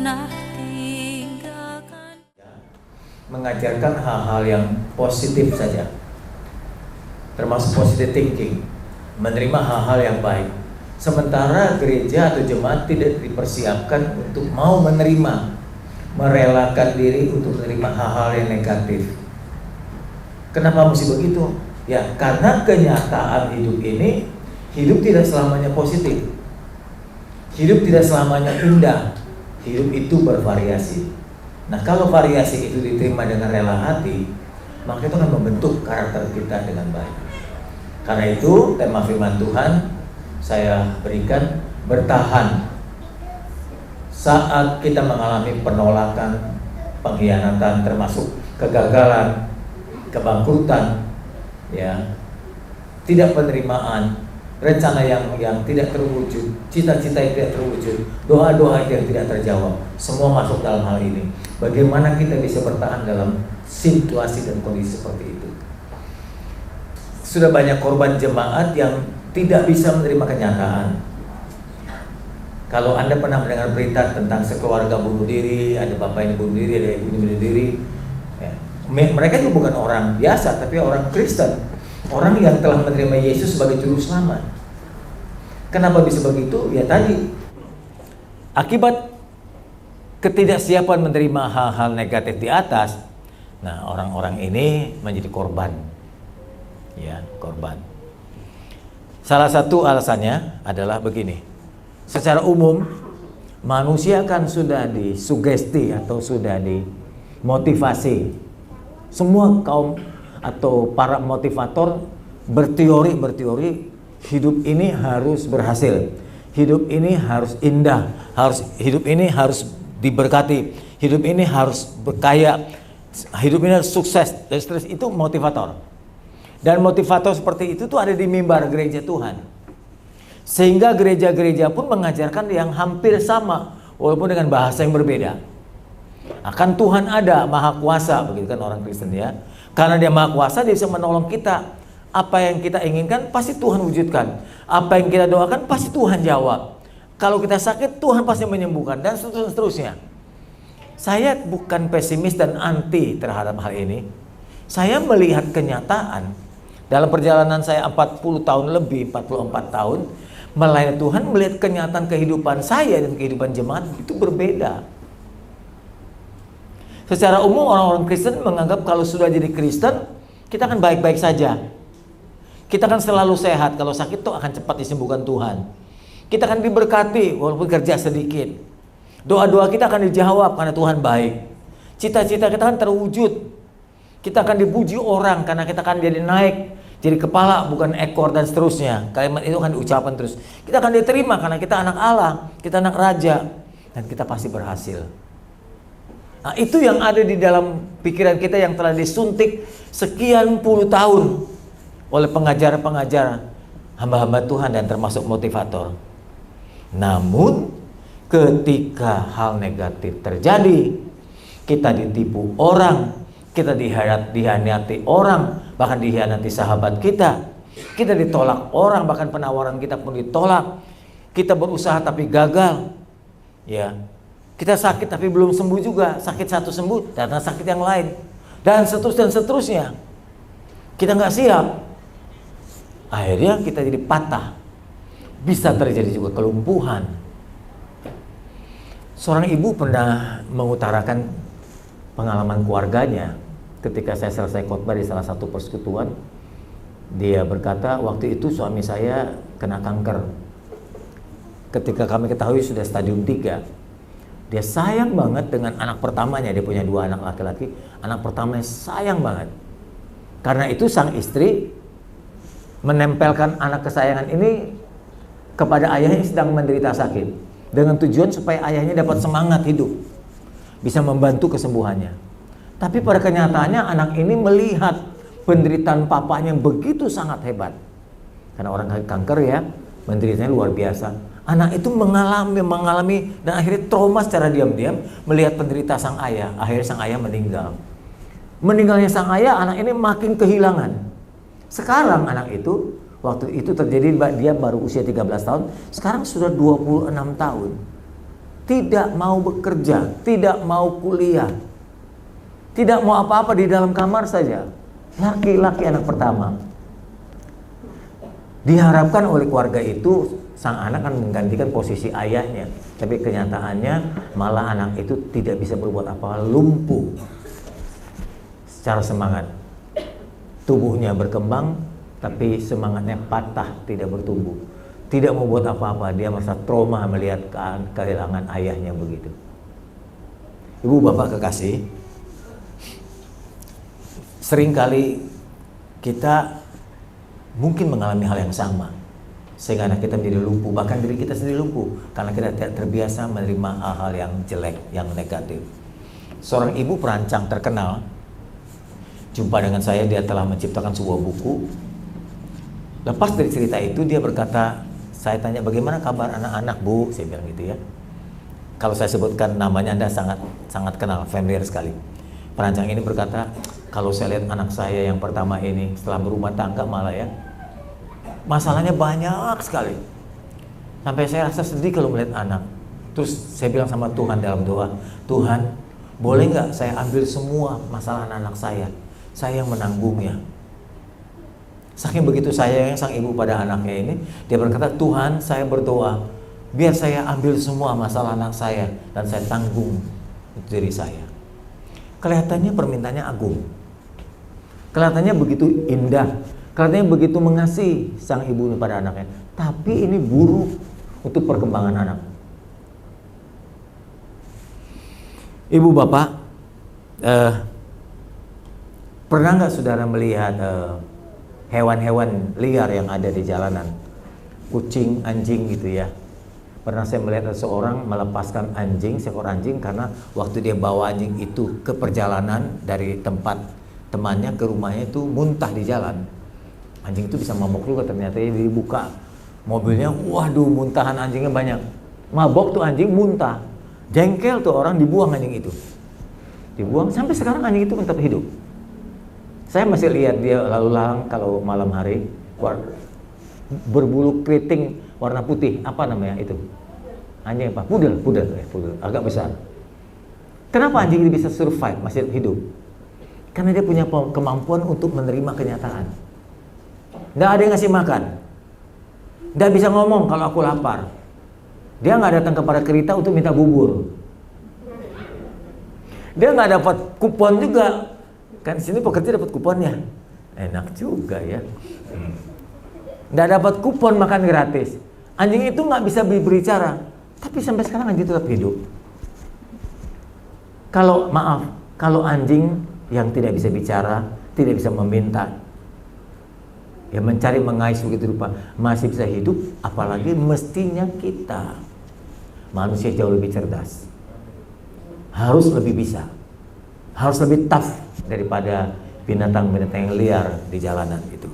pernah tinggalkan. Mengajarkan hal-hal yang positif saja, termasuk positive thinking, menerima hal-hal yang baik. Sementara gereja atau jemaat tidak dipersiapkan untuk mau menerima, merelakan diri untuk menerima hal-hal yang negatif. Kenapa mesti begitu? Ya, karena kenyataan hidup ini, hidup tidak selamanya positif. Hidup tidak selamanya indah. Hidup itu bervariasi. Nah, kalau variasi itu diterima dengan rela hati, maka itu akan membentuk karakter kita dengan baik. Karena itu, tema firman Tuhan saya berikan, bertahan saat kita mengalami penolakan, pengkhianatan, termasuk kegagalan, kebangkrutan, ya, tidak penerimaan, rencana yang tidak terwujud, cita-cita yang tidak terwujud, doa-doa yang tidak terjawab, semua masuk dalam hal ini. Bagaimana kita bisa bertahan dalam situasi dan kondisi seperti itu? Sudah banyak korban jemaat yang tidak bisa menerima kenyataan. Kalau Anda pernah mendengar berita tentang sekeluarga bunuh diri, ada bapak yang bunuh diri, ada ibu yang bunuh diri, ya, mereka itu bukan orang biasa, tapi orang Kristen, orang yang telah menerima Yesus sebagai juru selamat. Kenapa bisa begitu? Ya tadi, akibat ketidaksiapan menerima hal-hal negatif di atas, nah orang-orang ini menjadi korban. Ya, korban. Salah satu alasannya adalah begini. Secara umum, manusia kan sudah disugesti atau sudah dimotivasi. Semua kaum atau para motivator berteori hidup ini harus berhasil, hidup ini harus indah, hidup ini harus diberkati, hidup ini harus berkaya, hidup ini harus sukses, dan seterusnya. Itu motivator. Dan motivator seperti itu tuh ada di mimbar gereja Tuhan, sehingga gereja-gereja pun mengajarkan yang hampir sama walaupun dengan bahasa yang berbeda. Akan Tuhan ada, maha kuasa, begitu kan orang Kristen ya. Karena dia maha kuasa, dia bisa menolong kita. Apa yang kita inginkan pasti Tuhan wujudkan. Apa yang kita doakan pasti Tuhan jawab. Kalau kita sakit, Tuhan pasti menyembuhkan, dan seterusnya. Saya bukan pesimis dan anti terhadap hal ini. Saya melihat kenyataan. Dalam perjalanan saya 40 tahun lebih, 44 tahun melayani Tuhan, melihat kenyataan kehidupan saya dan kehidupan jemaat itu berbeda. Secara umum orang-orang Kristen menganggap kalau sudah jadi Kristen, kita akan baik-baik saja. Kita akan selalu sehat, kalau sakit tuh akan cepat disembuhkan Tuhan. Kita akan diberkati walaupun kerja sedikit. Doa-doa kita akan dijawab karena Tuhan baik. Cita-cita kita akan terwujud. Kita akan dipuji orang karena kita akan jadi naik, jadi kepala bukan ekor, dan seterusnya. Kalimat itu akan diucapkan terus. Kita akan diterima karena kita anak Allah, kita anak raja, dan kita pasti berhasil. Nah, itu yang ada di dalam pikiran kita yang telah disuntik sekian puluh tahun oleh pengajar-pengajar hamba-hamba Tuhan dan termasuk motivator. Namun ketika hal negatif terjadi, kita ditipu orang, kita dihianati orang, bahkan dihianati sahabat kita ditolak orang, bahkan penawaran kita pun ditolak, kita berusaha tapi gagal, ya, kita sakit tapi belum sembuh juga, sakit satu sembuh, datang sakit yang lain, dan seterusnya, kita nggak siap, akhirnya kita jadi patah, bisa terjadi juga kelumpuhan. Seorang ibu pernah mengutarakan pengalaman keluarganya. Ketika saya selesai khotbah di salah satu persekutuan, dia berkata, waktu itu suami saya kena kanker. Ketika kami ketahui sudah stadium 3, dia sayang banget dengan anak pertamanya. Dia punya 2 anak laki-laki, anak pertamanya sayang banget. Karena itu sang istri menempelkan anak kesayangan ini kepada ayahnya yang sedang menderita sakit, dengan tujuan supaya ayahnya dapat semangat hidup, bisa membantu kesembuhannya. Tapi pada kenyataannya anak ini melihat penderitaan papanya yang begitu sangat hebat. Karena orang kanker ya, menderitanya luar biasa. Anak itu mengalami dan akhirnya trauma secara diam-diam melihat penderitaan sang ayah. Akhirnya sang ayah meninggal. Meninggalnya sang ayah, anak ini makin kehilangan. Sekarang anak itu, waktu itu terjadi dia baru usia 13 tahun, sekarang sudah 26 tahun. tidak mau bekerja, tidak mau kuliah, tidak mau apa-apa, di dalam kamar saja. Laki-laki anak pertama. Diharapkan oleh keluarga itu sang anak akan menggantikan posisi ayahnya, tapi kenyataannya malah anak itu tidak bisa berbuat apa, lumpuh secara semangat. Tubuhnya berkembang, tapi semangatnya patah, tidak bertumbuh. Tidak mau buat apa-apa, dia merasa trauma melihat kehilangan ayahnya begitu. Ibu bapak kekasih, seringkali kita mungkin mengalami hal yang sama, sehingga anak kita menjadi lumpuh, bahkan diri kita sendiri lumpuh, karena kita tidak terbiasa menerima hal-hal yang jelek, yang negatif. Seorang ibu perancang terkenal jumpa dengan saya, dia telah menciptakan sebuah buku. Lepas dari cerita itu dia berkata, saya tanya bagaimana kabar anak-anak bu, saya bilang gitu ya. Kalau saya sebutkan namanya Anda sangat kenal, familiar sekali. Perancang ini berkata, kalau saya lihat anak saya yang pertama ini setelah berumah tangga malah ya, masalahnya banyak sekali. Sampai saya rasa sedih kalau melihat anak. Terus saya bilang sama Tuhan dalam doa, Tuhan boleh nggak saya ambil semua masalah anak saya yang menanggungnya. Saking begitu sayangnya sang ibu pada anaknya ini, dia berkata, Tuhan saya berdoa, biar saya ambil semua masalah anak saya dan saya tanggung diri saya. Kelihatannya permintaannya agung, kelihatannya begitu indah, kelihatannya begitu mengasihi sang ibu pada anaknya. Tapi ini buruk untuk perkembangan anak. Ibu bapak, pernah nggak saudara melihat hewan-hewan liar yang ada di jalanan, kucing, anjing gitu ya? Pernah saya melihat seseorang melepaskan anjing, seekor anjing, karena waktu dia bawa anjing itu ke perjalanan dari tempat temannya ke rumahnya itu muntah di jalan. Anjing itu bisa mabok juga, ternyata dia dibuka mobilnya, waduh muntahan anjingnya banyak. Mabok tuh anjing, muntah, jengkel tuh orang, dibuang anjing itu. Dibuang, sampai sekarang anjing itu tetap hidup. Saya masih lihat dia lalu lalang kalau malam hari, berbulu keriting warna putih, apa namanya itu? Anjing apa? Pudel, agak besar. Kenapa anjing ini bisa survive, masih hidup? Karena dia punya kemampuan untuk menerima kenyataan. Nggak ada yang ngasih makan, nggak bisa ngomong kalau aku lapar. Dia nggak datang kepada kereta untuk minta bubur. Dia nggak dapat kupon juga. Kan sini pekerja dapat kuponnya, enak juga ya. Nggak dapat kupon makan gratis. Anjing itu nggak bisa berbicara, tapi sampai sekarang anjing tetap hidup. Kalau anjing yang tidak bisa bicara, tidak bisa meminta, ya mencari mengais begitu rupa, masih bisa hidup, apalagi mestinya kita manusia jauh lebih cerdas, harus lebih bisa, harus lebih tough daripada binatang-binatang yang liar di jalanan itu.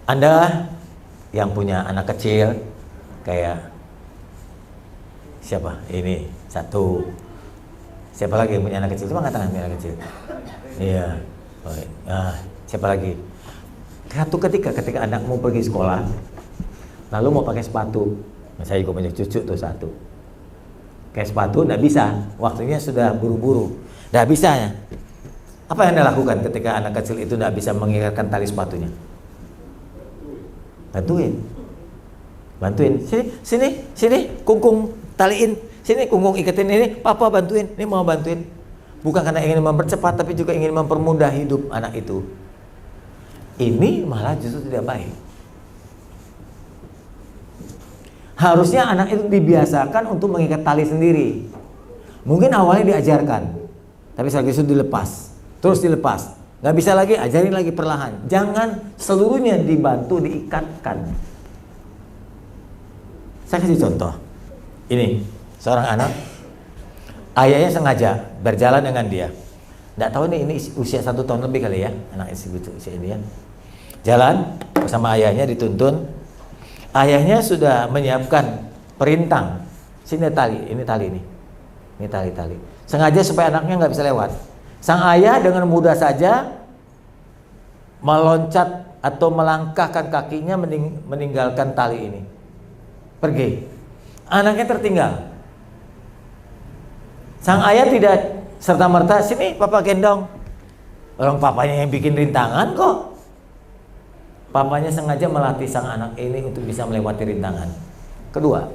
Anda yang punya anak kecil, kayak siapa? Ini satu. Siapa lagi yang punya anak kecil? Coba katakan punya anak kecil. Iya. Siapa lagi? Satu ketika anakmu pergi sekolah, lalu mau pakai sepatu. Saya juga punya cucu tuh satu. Kayak sepatu nggak bisa, waktunya sudah buru-buru. Nggak bisa ya. Apa yang Anda lakukan ketika anak kecil itu nggak bisa mengikatkan tali sepatunya? Bantuin. Sini, kungkung taliin. Sini kungkung iketin ini, papa bantuin. Ini mau bantuin. Bukan karena ingin mempercepat, tapi juga ingin mempermudah hidup anak itu. Ini malah justru tidak baik. Harusnya anak itu dibiasakan untuk mengikat tali sendiri. Mungkin awalnya diajarkan, tapi setelah itu dilepas, terus dilepas. Nggak bisa lagi, ajarin lagi perlahan. Jangan seluruhnya dibantu, diikatkan. Saya kasih contoh. Ini seorang anak, ayahnya sengaja berjalan dengan dia. Nggak tahu ini usia 1 tahun lebih kali ya, anak usia ini ya. Jalan bersama ayahnya, dituntun. Ayahnya sudah menyiapkan perintang. Sini tali, ini tali ini. Ini tali. Sengaja supaya anaknya nggak bisa lewat. Sang ayah dengan mudah saja meloncat atau melangkahkan kakinya meninggalkan tali ini. Pergi. anaknya tertinggal. Sang ayah tidak serta-merta, sini papa gendong. Orang papanya yang bikin rintangan kok. Papanya sengaja melatih sang anak ini untuk bisa melewati rintangan. Kedua,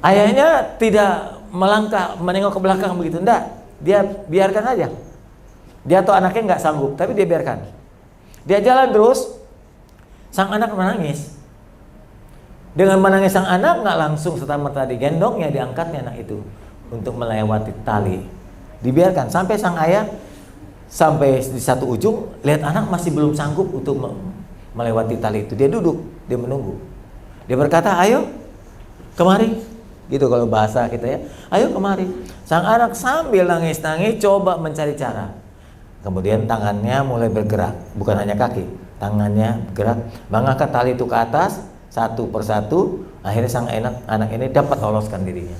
ayahnya tidak melangkah, menengok ke belakang begitu. Enggak, dia biarkan aja. Dia atau anaknya nggak sanggup, tapi dia biarkan. Dia jalan terus, sang anak menangis. Dengan menangis sang anak, nggak langsung serta-merta digendongnya, diangkatnya anak itu untuk melewati tali. Dibiarkan sampai sang ayah sampai di satu ujung, lihat anak masih belum sanggup untuk melewati tali itu. Dia duduk, dia menunggu. Dia berkata, ayo kemari. Gitu kalau bahasa kita ya, ayo kemari. Sang anak sambil nangis-nangis coba mencari cara. Kemudian tangannya mulai bergerak, bukan hanya kaki, tangannya bergerak, mengangkat tali itu ke atas satu persatu. Akhirnya sang anak ini dapat loloskan dirinya.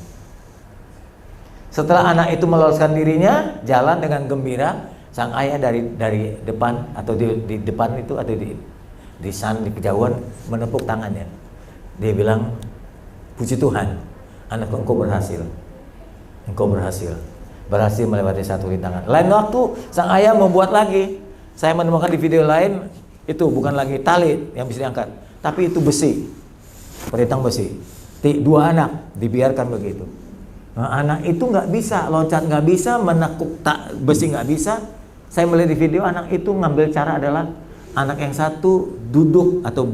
Setelah anak itu meloloskan dirinya, jalan dengan gembira. Sang ayah dari depan atau di depan itu atau di sana di kejauhan menepuk tangannya. Dia bilang, puji Tuhan, anak engkau berhasil. Engkau berhasil melewati satu rintangan. Lain waktu sang ayah membuat lagi. Saya menemukan di video lain, itu bukan lagi tali yang bisa diangkat, tapi itu besi, perintang besi. Dua anak dibiarkan begitu. Nah, anak itu nggak bisa loncat, nggak bisa menekuk besi, nggak bisa. Saya melihat di video, anak itu ngambil cara adalah anak yang satu duduk atau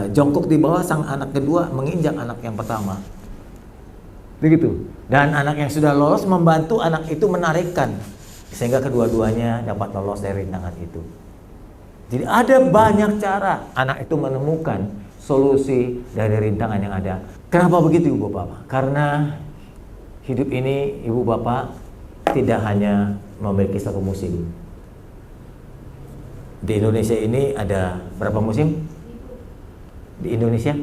jongkok di bawah, sang anak kedua menginjak anak yang pertama. Begitu. Dan anak yang sudah lolos membantu anak itu menarikkan sehingga kedua-duanya dapat lolos dari rintangan itu. Jadi ada banyak cara anak itu menemukan solusi dari rintangan yang ada. Kenapa begitu Ibu Bapak? Karena hidup ini Ibu Bapak tidak hanya memiliki satu musim. Di Indonesia ini ada berapa musim? Di Indonesia?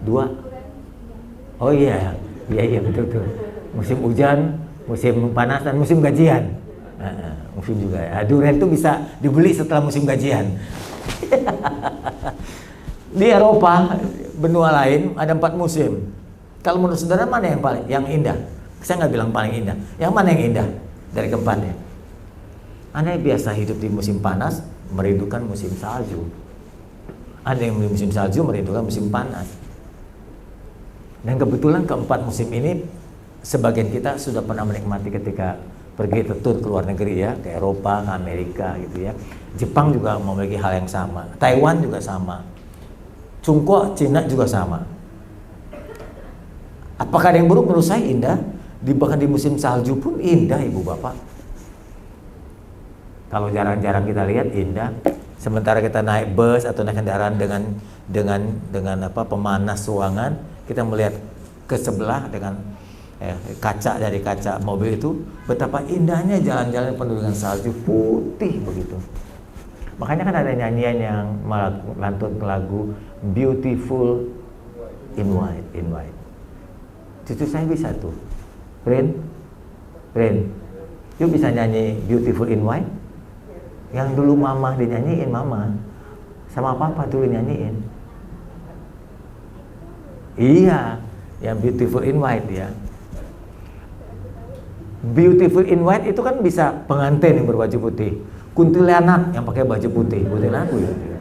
2. Oh iya betul. Musim hujan, musim panas, dan musim gajian. Musim juga. Durian itu bisa dibeli setelah musim gajian. Di Eropa, benua lain ada 4 musim. Kalau menurut saudara mana yang indah? Saya nggak bilang paling indah. Yang mana yang indah dari keempatnya? Anda yang biasa hidup di musim panas merindukan musim salju. Anda yang di musim salju merindukan musim panas. Dan kebetulan keempat musim ini sebagian kita sudah pernah menikmati ketika pergi tur ke luar negeri ya, ke Eropa, ke Amerika gitu ya. Jepang juga memiliki hal yang sama. Taiwan juga sama. Tiongkok, Cina juga sama. Apakah ada yang buruk? Menurut saya indah. Bahkan di musim salju pun indah Ibu Bapak. Kalau jarang-jarang kita lihat indah. Sementara kita naik bus atau naik kendaraan dengan pemanas ruangan, kita melihat ke sebelah dengan kaca dari kaca mobil itu, betapa indahnya jalan-jalan penuh dengan salju putih begitu. Makanya kan ada nyanyian yang melantun lagu Beautiful in White. Cucu saya bisa tuh, Prin, yuk bisa nyanyi Beautiful in White. Yang dulu mama dinyanyiin, mama sama papa dulu nyanyiin. Iya, yang Beautiful in White ya. Beautiful in White itu kan bisa pengantin yang berbaju putih, kuntilanak yang pakai baju putih, kuntilanak ya.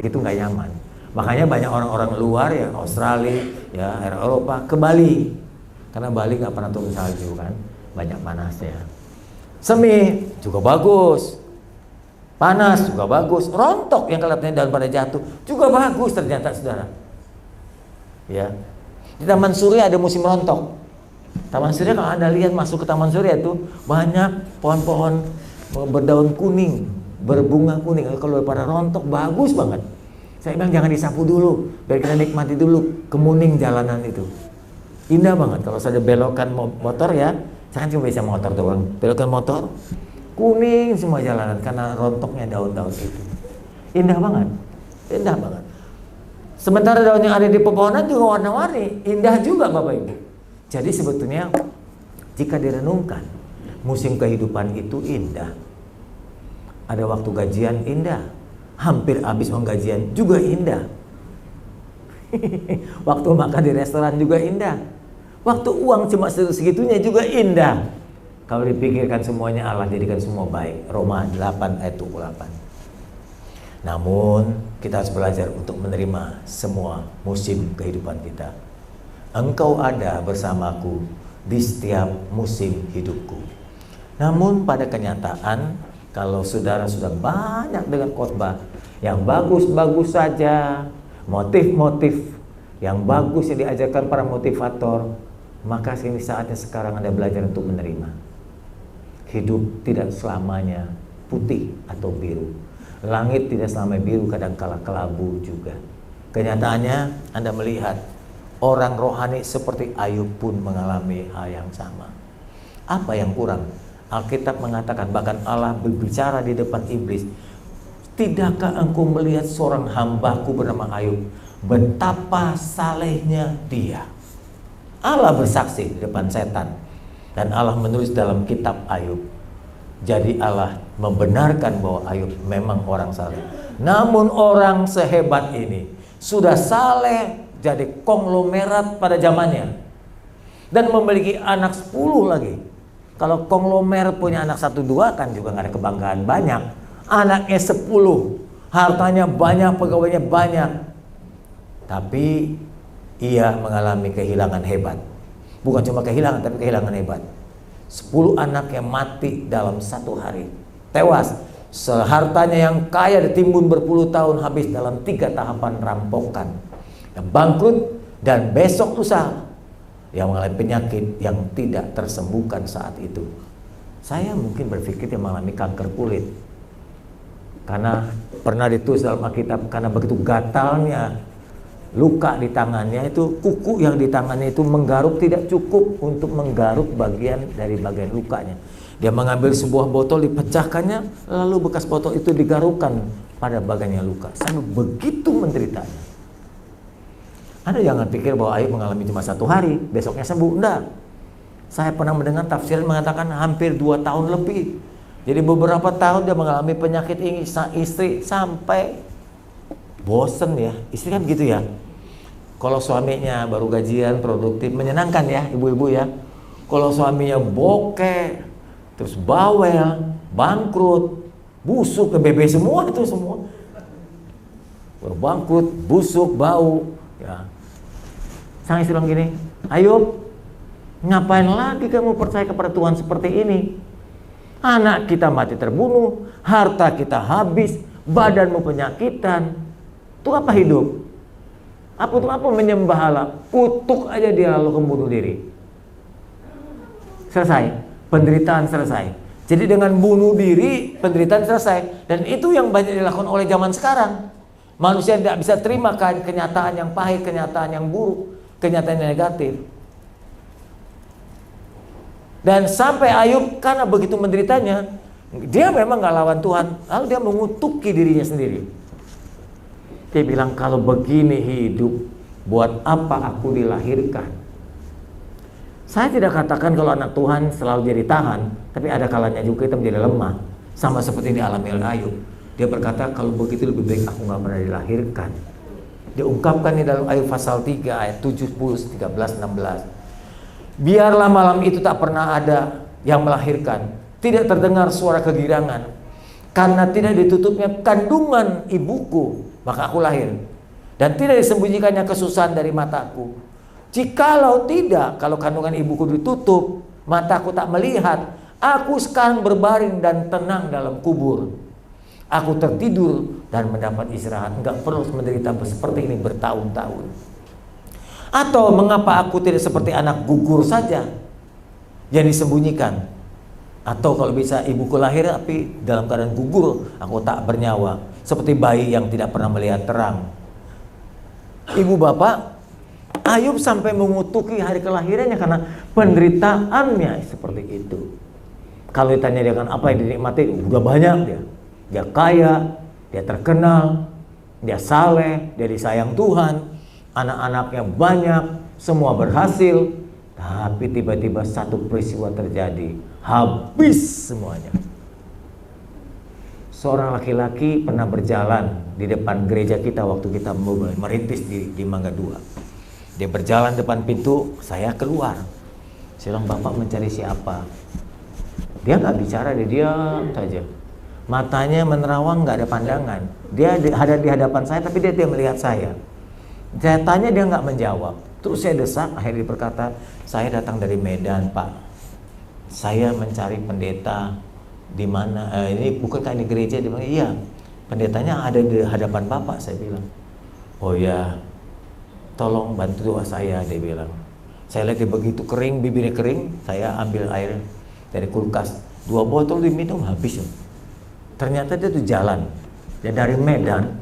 Itu nggak nyaman. Makanya banyak orang-orang luar ya, Australia, ya Eropa ke Bali, karena Bali nggak pernah turun salju kan, banyak panasnya. Semi juga bagus, panas juga bagus, rontok yang kelihatannya daun pada jatuh juga bagus ternyata saudara. Ya, di Taman Surya ada musim rontok. Taman Surya kalau Anda lihat masuk ke Taman Surya itu banyak pohon-pohon berdaun kuning, berbunga kuning. Kalau pada rontok bagus banget. Saya bilang jangan disapu dulu, biar kita nikmati dulu kemuning jalanan itu. Indah banget. Kalau saya belokan motor ya, saya kan cuma bisa motor doang. Belokan motor, kuning semua jalanan karena rontoknya daun-daun itu. Indah banget, indah banget. Sementara daun yang ada di pepohonan juga warna-warni, indah juga Bapak Ibu. Jadi sebetulnya jika direnungkan, musim kehidupan itu indah. Ada waktu gajian indah, hampir habis uang gajian juga indah. Waktu makan di restoran juga indah. Waktu uang cuma segitunya juga indah. Kalau dipikirkan semuanya Allah jadikan semua baik. Roma 8 ayat 28. Namun kita harus belajar untuk menerima semua musim kehidupan kita. Engkau ada bersamaku di setiap musim hidupku. Namun pada kenyataan, kalau saudara sudah banyak dengan khotbah yang bagus-bagus saja, motif-motif yang bagus yang diajarkan para motivator, maka ini saatnya sekarang Anda belajar untuk menerima. Hidup tidak selamanya putih atau biru. Langit tidak selamanya biru, kadang-kala kelabu juga. Kenyataannya Anda melihat orang rohani seperti Ayub pun mengalami hal yang sama. Apa yang kurang? Alkitab mengatakan, bahkan Allah berbicara di depan iblis, tidakkah engkau melihat seorang hambaku bernama Ayub, betapa salehnya dia. Allah bersaksi di depan setan, dan Allah menulis dalam kitab Ayub. Jadi Allah membenarkan bahwa Ayub memang orang saleh. Namun orang sehebat ini sudah saleh, jadi konglomerat pada zamannya, dan memiliki anak 10 lagi. Kalau konglomerat punya anak 1-2 kan juga nggak ada kebanggaan banyak. Anaknya 10, hartanya banyak, pegawainya banyak. Tapi ia mengalami kehilangan hebat. Bukan cuma kehilangan, tapi kehilangan hebat. 10 anak yang mati dalam 1 hari. Tewas. Sehartanya yang kaya ditimbun berpuluh tahun habis dalam 3 tahapan rampokan. Bangkrut, dan besok lusa yang mengalami penyakit yang tidak tersembuhkan saat itu. Saya mungkin berpikir dia mengalami kanker kulit, karena pernah ditulis dalam Alkitab, karena begitu gatalnya luka di tangannya, itu kuku yang di tangannya itu menggaruk tidak cukup untuk menggaruk bagian dari bagian lukanya. Dia mengambil sebuah botol, dipecahkannya, lalu bekas botol itu digarukkan pada bagiannya luka. Sampai begitu menderitanya. Anda jangan pikir bahwa Ayub mengalami cuma 1 hari, besoknya sembuh. Enggak. Saya pernah mendengar tafsiran mengatakan hampir 2 tahun lebih. Jadi beberapa tahun dia mengalami penyakit ini, istri sampai bosen ya. Istri kan gitu ya. Kalau suaminya baru gajian, produktif, menyenangkan ya ibu-ibu ya. Kalau suaminya bokeh, terus bawel, bangkrut, busuk, BB semua itu semua. Bangkrut, busuk, bau. Ya. Sang istri bilang gini, Ayub, ngapain lagi kamu percaya kepada Tuhan seperti ini? Anak kita mati terbunuh, harta kita habis, badanmu penyakitan. Itu apa hidup? Apa itu apa menyembah Allah? Kutuk aja dia lalu membunuh diri. Selesai, penderitaan selesai. Jadi dengan bunuh diri, penderitaan selesai. Dan itu yang banyak dilakukan oleh zaman sekarang. Manusia tidak bisa terima kenyataan yang pahit, kenyataan yang buruk, kenyataan yang negatif. Dan sampai Ayub karena begitu menderitanya, dia memang gak lawan Tuhan, lalu dia mengutuki dirinya sendiri. Dia bilang, kalau begini hidup, buat apa aku dilahirkan? Saya tidak katakan kalau anak Tuhan selalu jadi tahan, tapi ada kalanya juga kita menjadi lemah. Sama seperti yang dialami oleh Ayub. Dia berkata, kalau begitu lebih baik aku gak pernah dilahirkan. Dia ungkapkan di dalam Ayub pasal 3 ayat 7, 10, 13, 16. Biarlah malam itu tak pernah ada yang melahirkan, tidak terdengar suara kegirangan, karena tidak ditutupnya kandungan ibuku, maka aku lahir, dan tidak disembunyikannya kesusahan dari mataku. Jikalau tidak, kalau kandungan ibuku ditutup, mataku tak melihat, aku sekarang berbaring dan tenang dalam kubur. Aku tertidur dan mendapat istirahat, enggak perlu menderita seperti ini bertahun-tahun. Atau mengapa aku tidak seperti anak gugur saja yang disembunyikan? Atau kalau bisa ibuku lahir tapi dalam keadaan gugur, aku tak bernyawa, seperti bayi yang tidak pernah melihat terang. Ibu bapak, Ayub sampai mengutuki hari kelahirannya karena penderitaannya seperti itu. Kalau ditanya dia kan apa yang dinikmati, udah banyak dia. Dia kaya, dia terkenal, dia saleh, dia disayang Tuhan, anak-anaknya banyak, semua berhasil. Tapi tiba-tiba satu peristiwa terjadi, habis semuanya. seorang laki-laki pernah berjalan di depan gereja kita waktu kita merintis di Mangga 2. Dia berjalan depan pintu, saya keluar. Saya bilang, Bapak mencari siapa? Dia nggak bicara, dia diam saja. Matanya menerawang, nggak ada pandangan. Dia ada di hadapan saya, tapi dia melihat saya. Saya tanya, dia nggak menjawab. Terus saya desak, akhirnya dia berkata, saya datang dari Medan, Pak. Saya mencari pendeta di mana. Ini bukankah ini gereja? Dia bilang, iya. Pendetanya ada di hadapan Bapak, saya bilang. Oh ya, tolong bantu doa saya, dia bilang. Saya lihat dia begitu kering, bibirnya kering. Saya ambil air dari kulkas, 2 botol diminum, habis. Ternyata dia tuh jalan. Dan dari Medan,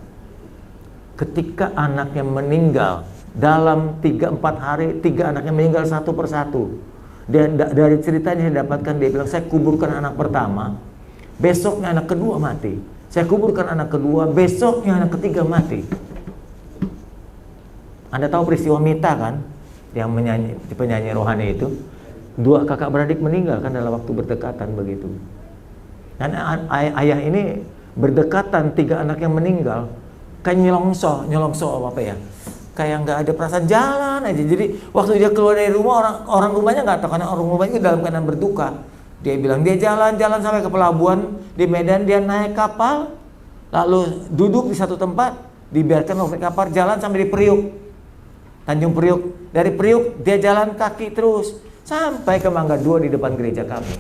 ketika anaknya meninggal, dalam 3-4 hari 3 anaknya meninggal satu persatu. Dan dari ceritanya saya dapatkan, dia bilang, saya kuburkan anak pertama, besoknya anak kedua mati. Saya kuburkan anak kedua, besoknya anak ketiga mati. Anda tahu peristiwa Mita kan, yang penyanyi rohani itu? 2 kakak beradik meninggal kan dalam waktu berdekatan begitu. Dan ayah ini berdekatan, 3 anak yang meninggal, kayak nyelongso apa ya? Kayak nggak ada perasaan, jalan aja. Jadi waktu dia keluar dari rumah, orang rumahnya nggak tahu, karena orang rumahnya itu dalam keadaan berduka. Dia bilang dia jalan-jalan sampai ke pelabuhan di Medan, dia naik kapal, lalu duduk di satu tempat, dibiarkan naik kapal jalan sampai di Priuk, Tanjung Priuk. Dari Priuk dia jalan kaki terus sampai ke Mangga 2 di depan gereja kami.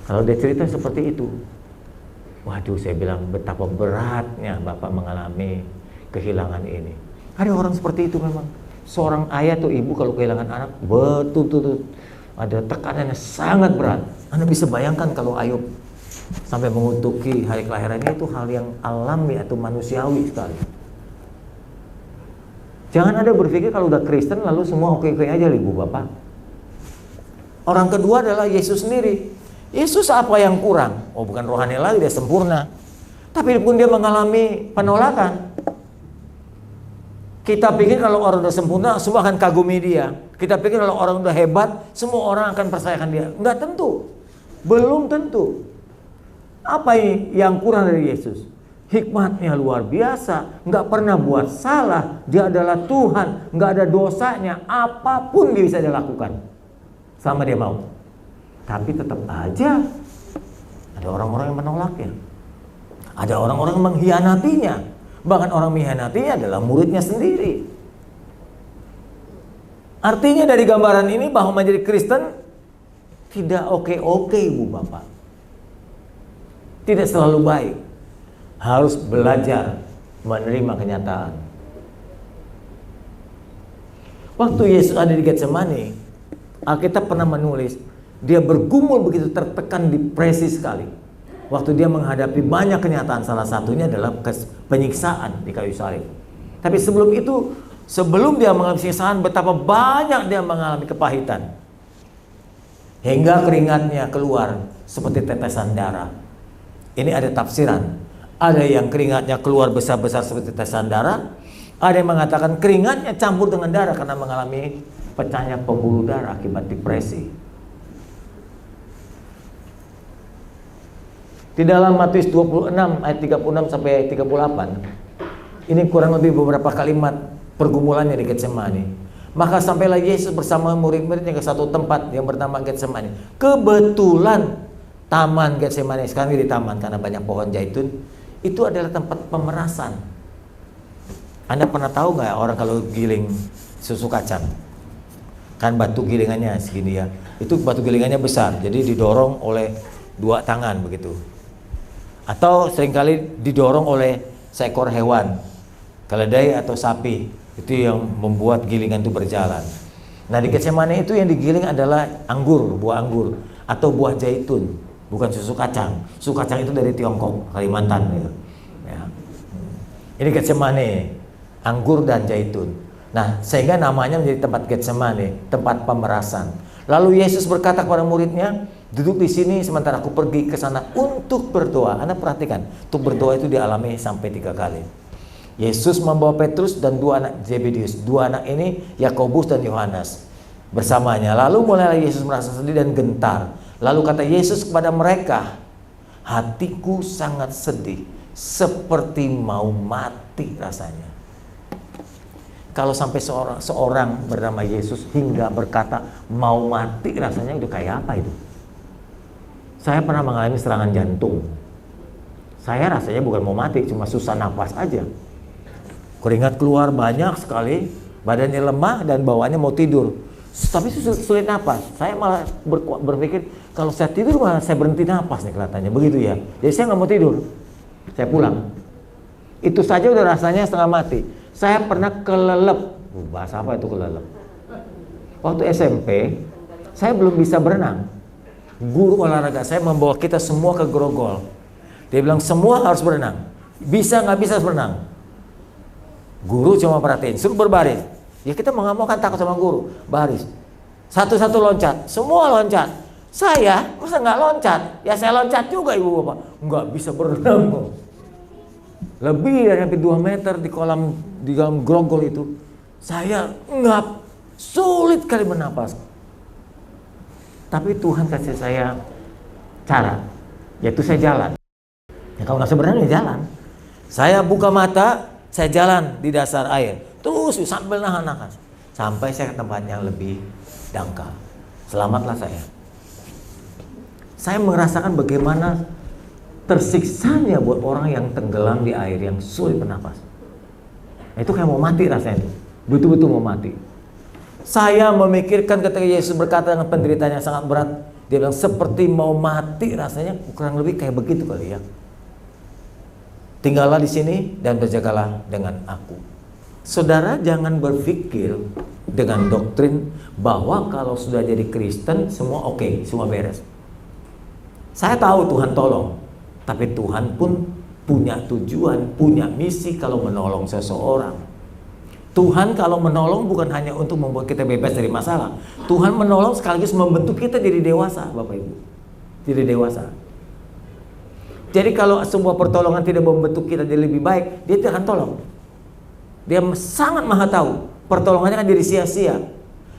Kalau dia cerita seperti itu, waduh, saya bilang betapa beratnya Bapak mengalami kehilangan ini. Ada orang seperti itu memang. Seorang ayah atau ibu kalau kehilangan anak, betul-betul ada tekanannya sangat berat. Anda bisa bayangkan kalau Ayub sampai mengutuki hari kelahirannya, itu hal yang alami atau manusiawi sekali. Jangan Anda berpikir kalau udah Kristen lalu semua oke-oke aja, Ibu Bapak. Orang kedua adalah Yesus sendiri. Yesus apa yang kurang? Oh, bukan rohani lagi, dia sempurna. Tapi pun dia mengalami penolakan. Kita pikir kalau orang udah sempurna, semua akan kagumi dia. Kita pikir kalau orang udah hebat, semua orang akan percayakan dia. Enggak tentu. Belum tentu. Apa yang kurang dari Yesus? Hikmatnya luar biasa. Enggak pernah buat salah. Dia adalah Tuhan. Enggak ada dosanya. Apapun dia bisa dilakukan. Sama dia mau. Tapi tetap aja ada orang-orang yang menolaknya. Ada orang-orang yang mengkhianatinya. Bahkan orang mengkhianatinya adalah muridnya sendiri. Artinya dari gambaran ini bahwa menjadi Kristen tidak oke-oke, Ibu Bapak. Tidak selalu baik. Harus belajar menerima kenyataan. Waktu Yesus ada di Getsemani, Alkitab pernah menulis, dia bergumul begitu tertekan, depresi sekali. Waktu dia menghadapi banyak kenyataan, salah satunya adalah penyiksaan di kayu salib. Tapi sebelum itu, sebelum dia mengalami penyiksaan, betapa banyak dia mengalami kepahitan. Hingga keringatnya keluar seperti tetesan darah. Ini ada tafsiran. Ada yang keringatnya keluar besar-besar seperti tetesan darah. Ada yang mengatakan keringatnya campur dengan darah karena mengalami pecahnya pembuluh darah akibat depresi. Di dalam Matius 26 ayat 36 sampai 38, ini kurang lebih beberapa kalimat pergumulannya di Getsemani. Maka sampailah Yesus bersama murid-muridnya ke satu tempat yang bernama Getsemani. Kebetulan taman Getsemani, sekarang di taman karena banyak pohon zaitun, itu adalah tempat pemerasan. Anda pernah tahu nggak orang kalau giling susu kacang? Kan batu gilingannya segini ya. Itu batu gilingannya besar, jadi didorong oleh 2 tangan begitu. Atau seringkali didorong oleh seekor hewan, keledai atau sapi, itu yang membuat gilingan itu berjalan. Nah di Getsemani itu yang digiling adalah anggur, buah anggur, atau buah zaitun, bukan susu kacang. Susu kacang itu dari Tiongkok, Kalimantan gitu. Ya. Ini Getsemani, anggur dan zaitun. Nah sehingga namanya menjadi tempat Getsemani, tempat pemerasan. Lalu Yesus berkata kepada muridnya, duduk di sini sementara aku pergi ke sana untuk berdoa. Anda perhatikan, untuk berdoa itu dialami sampai 3 kali. Yesus membawa Petrus dan 2 anak Zebedius. 2 anak ini Yakobus dan Yohanes bersamanya. Lalu mulailah Yesus merasa sedih dan gentar. Lalu kata Yesus kepada mereka, hatiku sangat sedih, seperti mau mati rasanya. Kalau sampai seorang bernama Yesus hingga berkata mau mati rasanya, udah kayak apa itu? Saya pernah mengalami serangan jantung. Saya rasanya bukan mau mati, cuma susah napas aja. Keringat keluar banyak sekali, badannya lemah dan bawaannya mau tidur. Tapi sulit napas. Saya malah berpikir kalau saya tidur malah saya berhenti napas nih kelihatannya. Begitu ya. Jadi saya nggak mau tidur. Saya pulang. Itu saja udah rasanya setengah mati. Saya pernah kelelep. Bahasa apa itu kelelep? Waktu SMP, saya belum bisa berenang. Guru olahraga saya membawa kita semua ke Grogol. Dia bilang semua harus berenang. Bisa nggak bisa berenang? Guru cuma perhatiin, suruh berbaris. Ya kita mau nggak mau kan takut sama guru. Baris. Satu-satu loncat. Semua loncat. Saya masa nggak loncat? Ya saya loncat juga ibu bapak. Nggak bisa berenang. Lebih dari hampir 2 meter di dalam Grogol itu. Saya ngap. Sulit kali bernapas. Tapi Tuhan kasih saya cara. Yaitu saya jalan. Ya kalau nggak sebenarnya jalan. Saya buka mata, saya jalan di dasar air. Terus sambil nahan nafas. Sampai saya ke tempat yang lebih dangkal. Selamatlah saya. Saya merasakan bagaimana tersiksanya buat orang yang tenggelam di air, yang sulit bernapas. Itu kayak mau mati rasanya itu. Betul-betul mau mati. Saya memikirkan ketika Yesus berkata dengan penderitaan yang sangat berat. Dia bilang seperti mau mati rasanya, kurang lebih kayak begitu kali ya. Tinggallah di sini dan berjagalah dengan aku. Saudara jangan berpikir dengan doktrin bahwa kalau sudah jadi Kristen semua oke, semua beres. Saya tahu Tuhan tolong, tapi Tuhan pun punya tujuan, punya misi kalau menolong seseorang. Tuhan kalau menolong bukan hanya untuk membuat kita bebas dari masalah. Tuhan menolong sekaligus membentuk kita jadi dewasa, Bapak Ibu. Jadi dewasa. Jadi kalau sebuah pertolongan tidak membentuk kita jadi lebih baik, dia tidak akan tolong. Dia sangat maha tahu. Pertolongannya kan jadi sia-sia.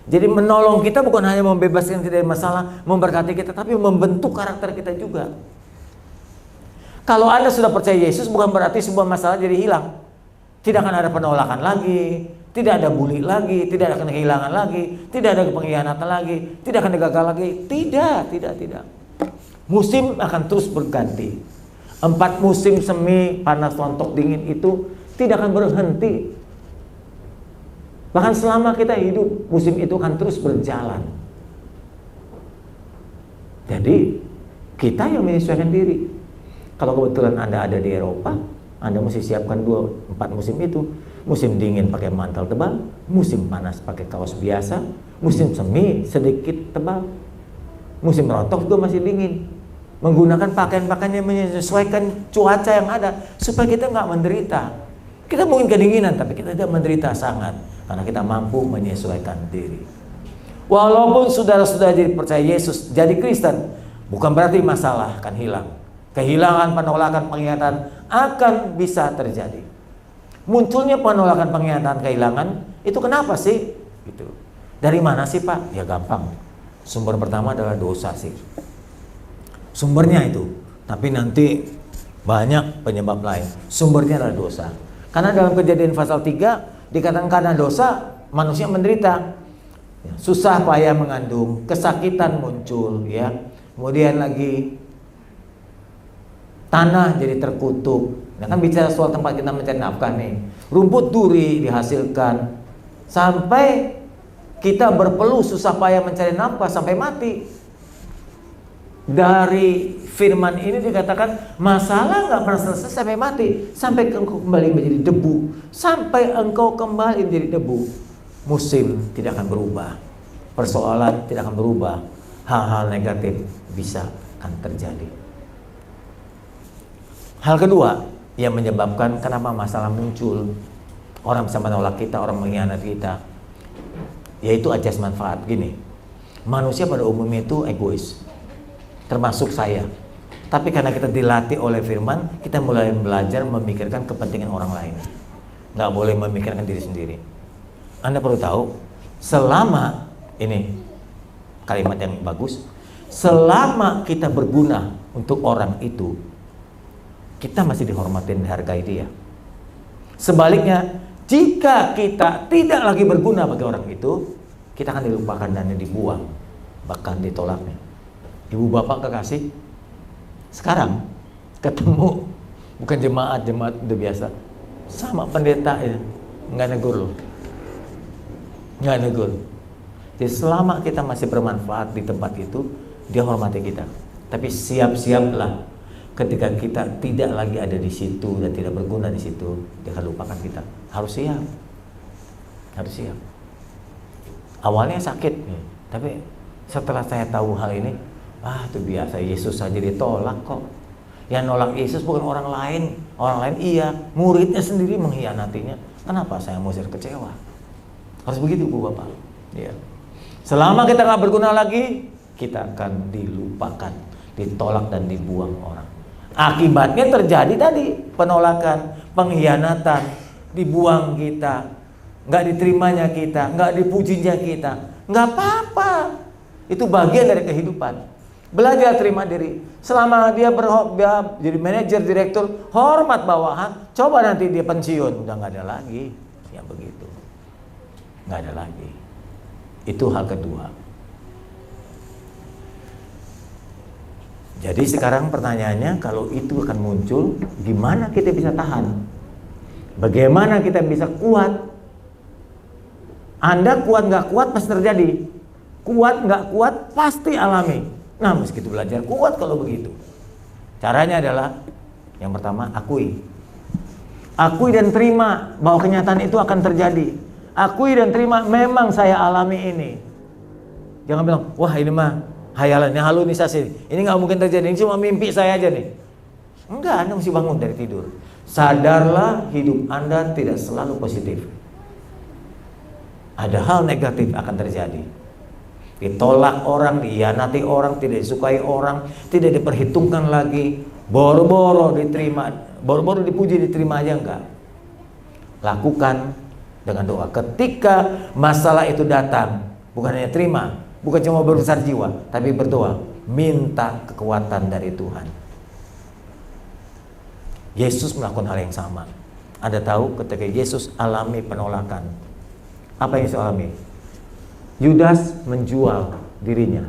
Jadi menolong kita bukan hanya membebaskan kita dari masalah, memberkati kita, tapi membentuk karakter kita juga. Kalau Anda sudah percaya Yesus, bukan berarti sebuah masalah jadi hilang. Tidak akan ada penolakan lagi, tidak ada bully lagi, tidak akan kehilangan lagi, tidak ada pengkhianatan lagi, tidak akan gagal lagi. Tidak. Musim akan terus berganti. 4 musim semi, panas, rontok, dingin itu tidak akan berhenti. Bahkan selama kita hidup, musim itu akan terus berjalan. Jadi, kita yang menyesuaikan diri. Kalau kebetulan Anda ada di Eropa, Anda mesti siapkan 4 musim itu. Musim dingin pakai mantel tebal, musim panas pakai kaos biasa, musim semi sedikit tebal, musim rontok juga masih dingin. Menggunakan pakaian-pakaian yang menyesuaikan cuaca yang ada supaya kita nggak menderita. Kita mungkin kedinginan tapi kita tidak menderita sangat karena kita mampu menyesuaikan diri. Walaupun saudara-saudara jadi percaya Yesus, jadi Kristen, bukan berarti masalah akan hilang. Kehilangan, penolakan, pengkhianatan akan bisa terjadi. Munculnya penolakan, pengkhianatan, kehilangan itu kenapa sih? Gitu. Dari mana sih Pak? Ya gampang. Sumber pertama adalah dosa sih. Sumbernya itu, tapi nanti banyak penyebab lain. Sumbernya adalah dosa. Karena dalam Kejadian pasal 3 dikatakan karena dosa manusia menderita. Susah payah mengandung, kesakitan muncul ya. Kemudian lagi tanah jadi terkutuk. Nah kan bicara soal tempat kita mencari nafkah nih. Rumput duri dihasilkan sampai kita berpeluh susah payah mencari nafkah sampai mati. Dari firman ini dikatakan masalah nggak pernah selesai sampai mati, sampai engkau kembali menjadi debu, sampai engkau kembali menjadi debu. Musim tidak akan berubah, persoalan tidak akan berubah, hal-hal negatif bisa akan terjadi. Hal kedua yang menyebabkan kenapa masalah muncul, orang bisa menolak kita, orang mengkhianati kita, yaitu ajas manfaat. Gini, manusia pada umumnya itu egois. Termasuk saya. Tapi karena kita dilatih oleh firman, kita mulai belajar memikirkan kepentingan orang lain. Nggak boleh memikirkan diri sendiri. Anda perlu tahu, selama ini kalimat yang bagus, selama kita berguna untuk orang itu, kita masih dihormatin, dihargai dia. Sebaliknya, jika kita tidak lagi berguna bagi orang itu, kita akan dilupakan dan dibuang, bahkan ditolaknya. Ibu bapak kekasih, sekarang ketemu bukan jemaat udah biasa, sama pendeta ya, nggak negur loh, nggak negur. Jadi selama kita masih bermanfaat di tempat itu, dia hormati kita. Tapi siap-siaplah ketika kita tidak lagi ada di situ dan tidak berguna di situ, dia akan lupakan kita. Harus siap, harus siap. Awalnya sakit, tapi setelah saya tahu hal ini, itu biasa, Yesus saja ditolak kok. Yang nolak Yesus bukan orang lain iya, muridnya sendiri mengkhianatinya. Kenapa saya mesti kecewa? Harus begitu Bu Bapak. Ya. Selama kita nggak berguna lagi, kita akan dilupakan, ditolak dan dibuang orang. Akibatnya terjadi tadi penolakan, pengkhianatan, dibuang kita, nggak diterimanya kita, nggak dipujinya kita. Nggak apa-apa, itu bagian dari kehidupan. Belajar terima diri. Selama dia jadi manajer, direktur, hormat bawahan. Coba nanti dia pensiun, udah nggak ada lagi yang begitu, nggak ada lagi. Itu hal kedua. Jadi sekarang pertanyaannya, kalau itu akan muncul, gimana kita bisa tahan? Bagaimana kita bisa kuat? Anda kuat nggak kuat pasti terjadi. Kuat nggak kuat pasti alami. Nah, meski itu belajar kuat kalau begitu. Caranya adalah yang pertama, akui. Akui dan terima bahwa kenyataan itu akan terjadi. Akui dan terima, memang saya alami ini. Jangan bilang, wah ini mah hayalan, ini halusinasi. Ini nggak mungkin terjadi, ini cuma mimpi saya aja nih. Enggak, Anda mesti bangun dari tidur. Sadarlah hidup Anda tidak selalu positif. Ada hal negatif akan terjadi. Ditolak orang, dihianati orang, tidak disukai orang, tidak diperhitungkan lagi, boro-boro diterima, boro-boro dipuji diterima aja enggak. Lakukan dengan doa. Ketika masalah itu datang, bukan hanya terima, bukan cuma berbesar jiwa, tapi berdoa, minta kekuatan dari Tuhan. Yesus melakukan hal yang sama. Anda tahu ketika Yesus alami penolakan, apa yang Yesus alami? Yudas menjual dirinya.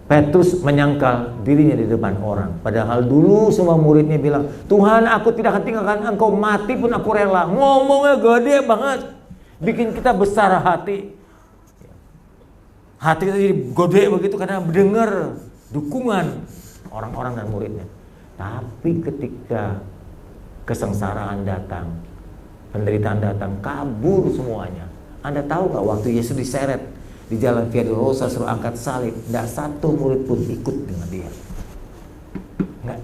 Petrus menyangkal dirinya di depan orang. Padahal dulu semua muridnya bilang, Tuhan, aku tidak akan tinggalkan engkau, mati pun aku rela. Ngomongnya gede banget, bikin kita besar hati. Hati kita jadi gede begitu karena mendengar dukungan orang-orang dan muridnya. Tapi ketika kesengsaraan datang, penderitaan datang, kabur semuanya. Anda tahu nggak waktu Yesus diseret di jalan Via Dolorosa suruh angkat salib, tidak satu murid pun ikut dengan dia. Nggak.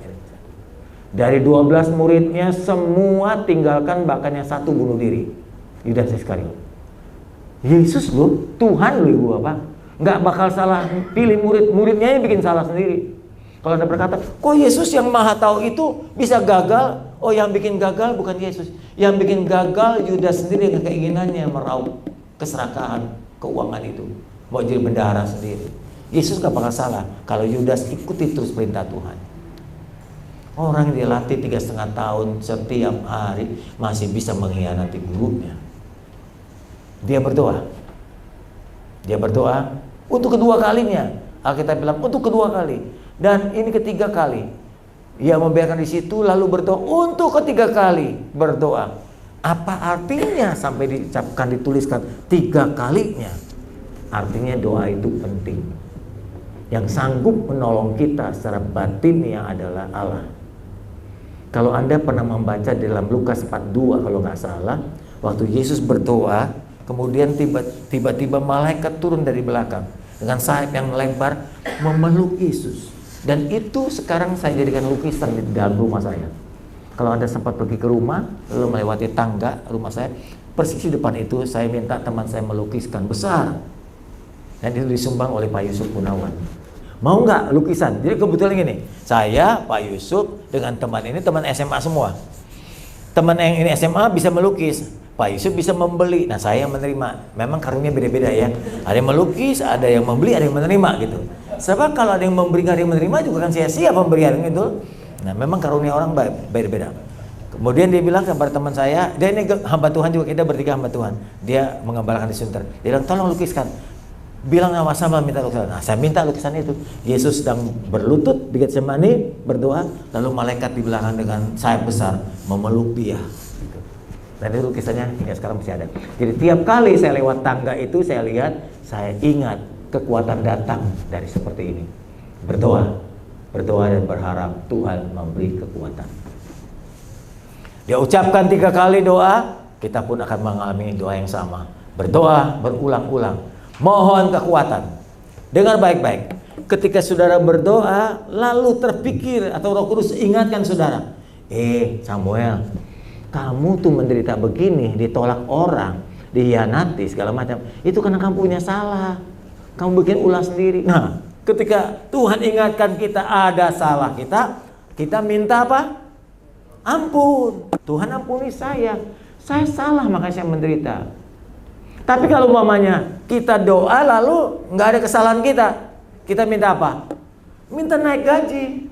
Dari 12 muridnya semua tinggalkan, bahkan yang satu bunuh diri, Yudas Iskariot. Yesus loh, Tuhan loh Ibu Bapak, nggak bakal salah pilih muridnya yang bikin salah sendiri. Kalau Anda berkata, kok Yesus yang maha tahu itu bisa gagal? Oh, yang bikin gagal bukan Yesus. Yang bikin gagal Yudas sendiri dengan keinginannya meraup keserakahan keuangan itu, mau jadi bendahara sendiri. Yesus gak bakal salah kalau Yudas ikuti terus perintah Tuhan. Orang yang dilatih 3,5 tahun setiap hari masih bisa mengkhianati gurunya. Dia berdoa. Dia berdoa untuk kedua kalinya. Alkitab bilang untuk kedua kali. Dan ini ketiga kali. Ia membiarkan di situ lalu berdoa untuk ketiga kali berdoa. Apa artinya sampai diucapkan, dituliskan 3 kalinya? Artinya doa itu penting. Yang sanggup menolong kita secara batinnya adalah Allah. Kalau Anda pernah membaca dalam Lukas 4:2 kalau nggak salah, waktu Yesus berdoa, kemudian tiba-tiba malaikat turun dari belakang dengan sayap yang melebar memeluk Yesus. Dan itu sekarang saya jadikan lukisan di dalam rumah saya. Kalau Anda sempat pergi ke rumah, lalu melewati tangga rumah saya, persis di depan itu saya minta teman saya melukiskan besar. Dan itu disumbang oleh Pak Yusuf Gunawan. Mau nggak lukisan? Jadi kebetulan gini, saya, Pak Yusuf, dengan teman ini, teman SMA semua. Teman yang ini SMA bisa melukis, Pak Yusuf bisa membeli. Nah, saya yang menerima. Memang karunia beda-beda ya. Ada yang melukis, ada yang membeli, ada yang menerima gitu. Sebab kalau ada yang memberi nggak ada yang menerima juga kan sia-sia pemberian itu. Nah, memang karunia orang beda-beda. Kemudian dia bilang kepada teman saya, dia ini hamba Tuhan juga, kita bertiga hamba Tuhan. Dia menggambarkan di Sunter. Dia bilang, tolong lukiskan. Bilang sama minta lukisan. Nah, saya minta lukisan itu. Yesus sedang berlutut di Getsemani berdoa, lalu malaikat di belakang dengan sayap besar memeluk dia. Gitu. Dan itu lukisannya hingga sekarang masih ada. Jadi tiap kali saya lewat tangga itu saya lihat, saya ingat kekuatan datang dari seperti ini. Berdoa dan berharap Tuhan memberi kekuatan. Dia ucapkan 3 kali doa, kita pun akan mengalami doa yang sama. Berdoa berulang-ulang, mohon kekuatan. Dengar baik-baik. Ketika saudara berdoa, lalu terpikir atau Roh Kudus ingatkan saudara, Samuel, kamu tuh menderita begini, ditolak orang, dihianati segala macam. Itu karena kamu punya salah. Kamu bikin ulah sendiri. Nah, ketika Tuhan ingatkan kita ada salah kita minta apa? Ampun. Tuhan ampuni saya salah makanya saya menderita. Tapi kalau mamanya kita doa lalu nggak ada kesalahan kita minta apa? Minta naik gaji.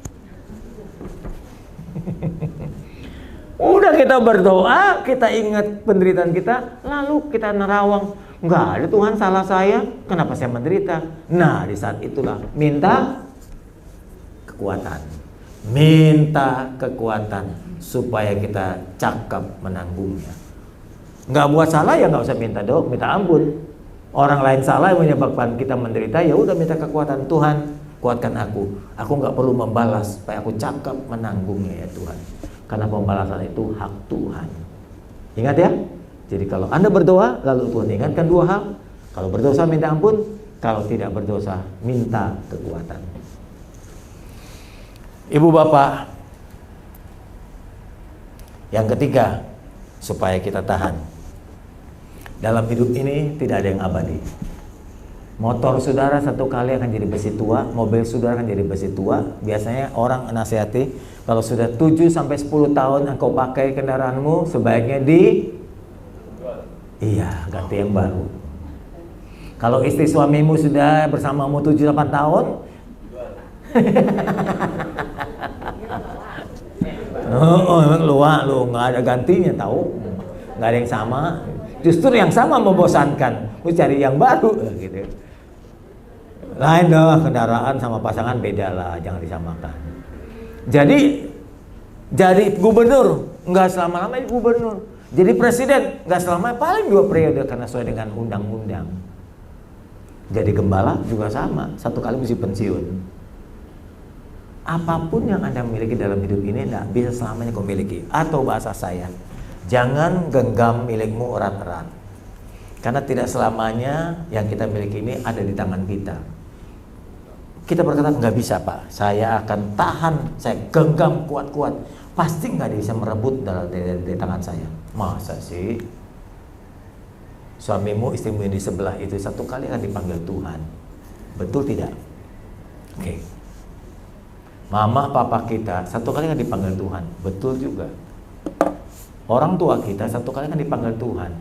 Udah kita berdoa, kita ingat penderitaan kita, lalu kita nerawang, nggak ada Tuhan salah saya, kenapa saya menderita? Nah, di saat itulah minta kekuatan supaya kita cakap menanggungnya. Nggak buat salah ya nggak usah minta ampun. Orang lain salah yang menyebabkan kita menderita, ya udah minta kekuatan. Tuhan, kuatkan aku nggak perlu membalas, supaya aku cakap menanggungnya ya Tuhan. Karena pembalasan itu hak Tuhan. Ingat ya. Jadi kalau Anda berdoa, lalu Tuhan ingatkan 2 hal. Kalau berdosa minta ampun, kalau tidak berdosa minta kekuatan. Ibu bapak, yang ketiga, supaya kita tahan. Dalam hidup ini tidak ada yang abadi. Motor saudara satu kali akan jadi besi tua, mobil saudara akan jadi besi tua. Biasanya orang nasihati, kalau sudah 7 sampai 10 tahun engkau pakai kendaraanmu, sebaiknya ganti yang baru. Kalau istri suamimu sudah bersamamu 7-8 tahun, memang lu nggak ada gantinya, tahu, nggak ada yang sama. Justru yang sama membosankan, lu cari yang baru gitu. Lain dong, kendaraan sama pasangan beda lah, jangan disamakan. Jadi gubernur nggak selama-lamanya gubernur. Jadi presiden nggak selama, paling 2 periode karena sesuai dengan undang-undang. Jadi gembala juga sama, 1 kali mesti pensiun. Apapun yang Anda miliki dalam hidup ini tidak bisa selamanya kau miliki. Atau bahasa saya, jangan genggam milikmu erat-erat. Karena tidak selamanya yang kita miliki ini ada di tangan kita. Kita berkata, nggak bisa Pak, saya akan tahan, saya genggam kuat-kuat. Pasti nggak bisa merebut dari tangan saya. Masa sih? Suamimu, istrimu yang di sebelah itu 1 kali akan dipanggil Tuhan. Betul tidak? Oke. Mama, papa kita 1 kali akan dipanggil Tuhan. Betul juga. Orang tua kita 1 kali akan dipanggil Tuhan.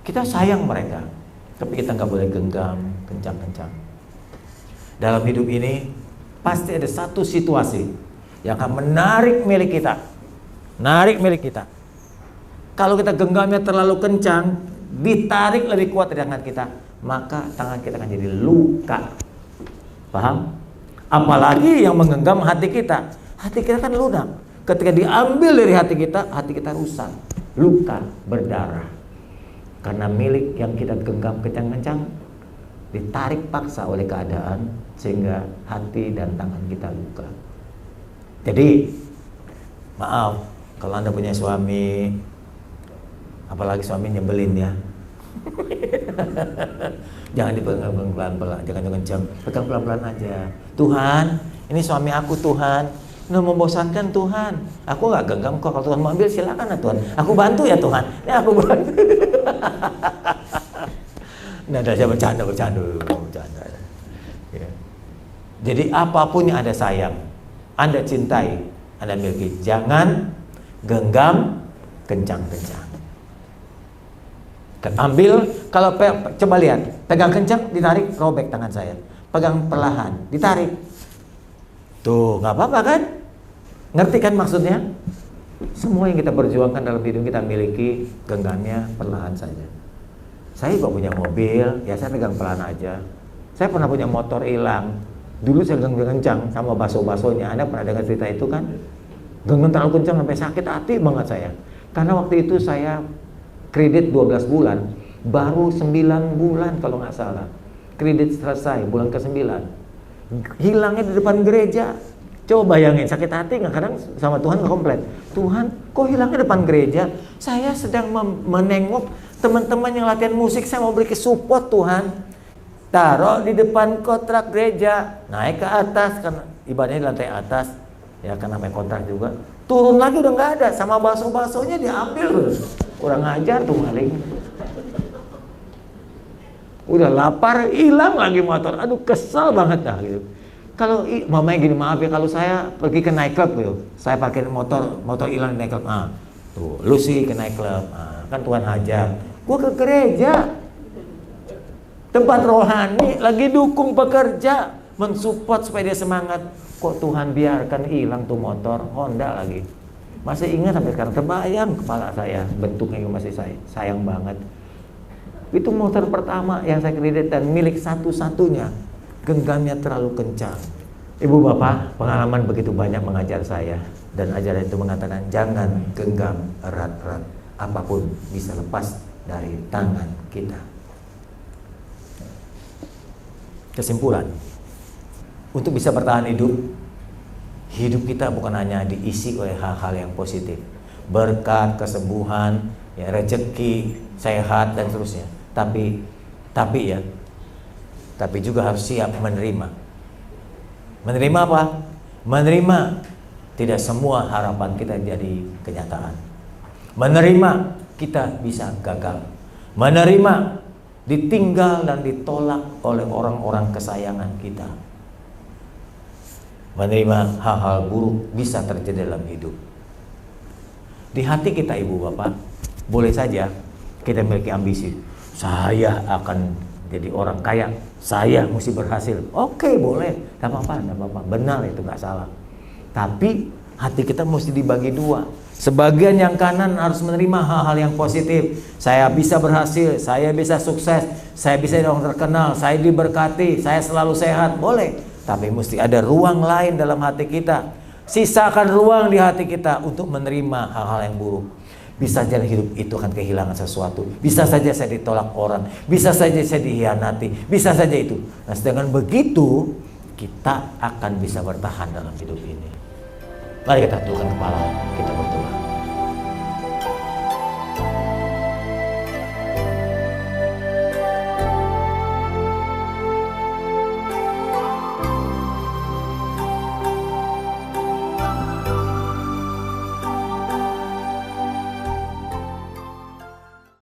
Kita sayang mereka, tapi kita nggak boleh genggam kencang-kencang. Dalam hidup ini pasti ada satu situasi yang akan menarik milik kita. Kalau kita genggamnya terlalu kencang, ditarik lebih kuat dari tangan kita, maka tangan kita akan jadi luka. Paham? Apalagi yang menggenggam hati kita. Hati kita kan lunak. Ketika diambil dari hati kita rusak, luka, berdarah. Karena milik yang kita genggam kencang-kencang ditarik paksa oleh keadaan, sehingga hati dan tangan kita luka. Jadi maaf kalau Anda punya suami, apalagi suami nyebelin ya, jangan dipegang pelan-pelan, jangan kencang, pegang pelan-pelan aja. Tuhan, ini suami aku Tuhan, udah membosankan Tuhan. Aku nggak genggam kok, kalau Tuhan mau ambil silakan ya Tuhan. Aku bantu ya Tuhan. Ya aku bantu. Nah, saya bercanda. Ya. Jadi apapun yang Anda sayang, Anda cintai, Anda miliki, jangan genggam kencang-kencang. Ambil, kalau coba lihat, pegang kencang, ditarik, robek tangan saya. pegang perlahan, ditarik. Tuh, nggak apa-apa kan? Ngerti kan maksudnya? Semua yang kita perjuangkan dalam hidup kita miliki, genggamnya perlahan saja. Saya juga punya mobil, ya saya pegang pelan aja. Saya pernah punya motor hilang. Dulu saya genggam kencang sama baso-basonya. Anda pernah dengar cerita itu kan? Genggam terlalu kencang sampai sakit hati banget saya. Karena waktu itu saya kredit 12 bulan, baru 9 bulan kalau nggak salah. Kredit selesai, bulan ke-9. Hilangnya di depan gereja. Coba bayangin, sakit hati nggak? Kadang sama Tuhan nggak komplain. Tuhan, kok hilangnya depan gereja? Saya sedang menengok teman-teman yang latihan musik, saya mau beri support Tuhan. Taruh di depan kontrak gereja, naik ke atas, karena ibadahnya di lantai atas, ya karena main kontrak juga. Turun lagi udah nggak ada, sama baso-basonya diambil. Kurang ajar tuh maling. Udah lapar, hilang lagi motor. Aduh, kesel banget dah gitu. Kalau mamanya gini, maaf ya, kalau saya pergi ke nightclub gitu, saya pakai motor hilang di nightclub. Ah, tuh, lu sih ke nightclub. Ah, kan Tuhan hajar. Gua ke gereja, tempat rohani, lagi dukung pekerja, mensupport supaya dia semangat. Kok Tuhan biarkan hilang tuh motor Honda lagi? Masih ingat sampai sekarang, terbayang kepala saya, bentuknya masih sayang banget. Itu motor pertama yang saya kredit dan milik satu-satunya. Genggamnya terlalu kencang. Ibu bapak, pengalaman begitu banyak mengajar saya. Dan ajaran itu mengatakan jangan genggam erat-erat. Apapun bisa lepas dari tangan kita. Kesimpulan, untuk bisa bertahan hidup, hidup kita bukan hanya diisi oleh hal-hal yang positif. Berkat, kesembuhan, ya, rezeki, sehat, dan seterusnya. Tapi juga harus siap menerima. Menerima apa? Menerima tidak semua harapan kita jadi kenyataan. Menerima kita bisa gagal. Menerima ditinggal dan ditolak oleh orang-orang kesayangan kita. Menerima hal-hal buruk bisa terjadi dalam hidup. Di hati kita ibu bapak, boleh saja kita memiliki ambisi. Saya akan jadi orang kaya, saya mesti berhasil. Oke, boleh, gak apa-apa, benar itu gak salah. Tapi hati kita mesti dibagi dua. Sebagian yang kanan harus menerima hal-hal yang positif. Saya bisa berhasil, saya bisa sukses, saya bisa jadi orang terkenal, saya diberkati, saya selalu sehat, boleh. Tapi mesti ada ruang lain dalam hati kita. Sisakan ruang di hati kita untuk menerima hal-hal yang buruk. Bisa saja hidup itu akan kehilangan sesuatu. Bisa saja saya ditolak orang. Bisa saja saya dihianati. Bisa saja itu. Nah, dengan begitu kita akan bisa bertahan dalam hidup ini. Mari kita tundukkan kepala, kita berdoa.